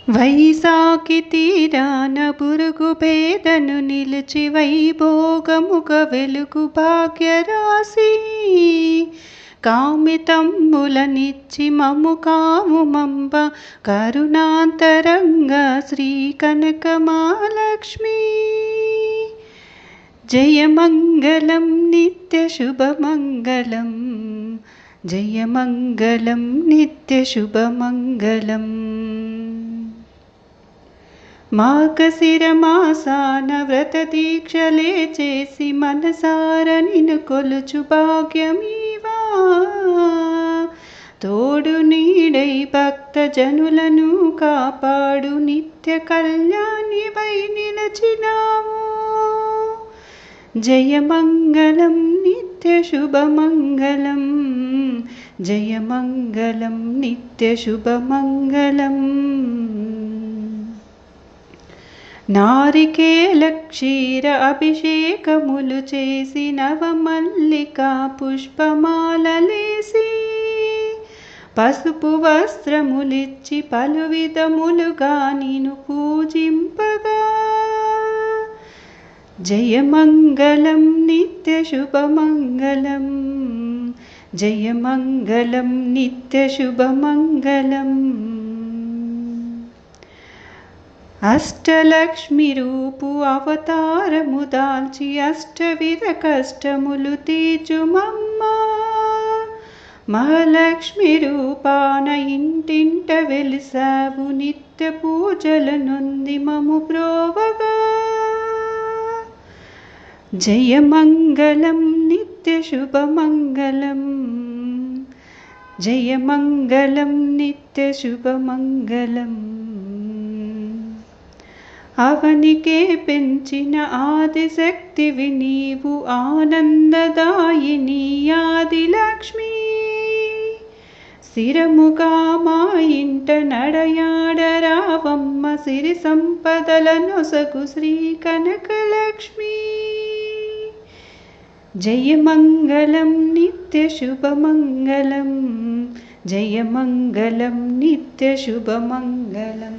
వైశాఖి తీరాన బురుగు పేదను నిలిచి వైభోగముగ వెలుగు భాగ్యరాశి కామితంబులనిచ్చి మము కాము మంబ కరుణాంతరంగ శ్రీ కనకమాలక్ష్మి జయమంగళం నిత్యశుభమంగళం జయమంగళం నిత్యశుభమంగళం మార్గశిరమాసాన వ్రత దీక్షలే చేసి మనసార నిన్ను కొలుచు భాగ్యమీవా తోడు నీడై భక్త జనులను కాపాడు నిత్య కళ్యాణివై నిలచినావు జయమంగళం నిత్యశుభమంగళం జయమంగళం నిత్యశుభమంగళం నారికేళ క్షీర అభిషేకములు చేసి నవమల్లికా పుష్పమాలలేసి పసుపు వస్త్రములిచ్చి పలు విధములుగా నిన్ను పూజింపగా జయమంగళం నిత్యశుభమంగళం జయమంగళం నిత్యశుభమంగళం అష్టలక్ష్మి రూపు అవతారము దాల్చి అష్టవిధ కష్టములు తీర్చుమమ్మ మహాలక్ష్మి రూపాన ఇంటింట వెలిసావు నిత్య పూజల నొంది మము ప్రోవగా జయమంగళం నిత్యశుభమంగళం జయమంగళం నిత్యశుభమంగళం అవనికే పెంచిన ఆదిశక్తివి నీవు ఆనందదాయిని ఆదిలక్ష్మి స్థిరముగా మా ఇంట నడయాడరావమ్మ సిరి సంపదల నొసగు శ్రీ కనకలక్ష్మి జయమంగళం నిత్యశుభమంగళం జయమంగళం నిత్యశుభమంగళం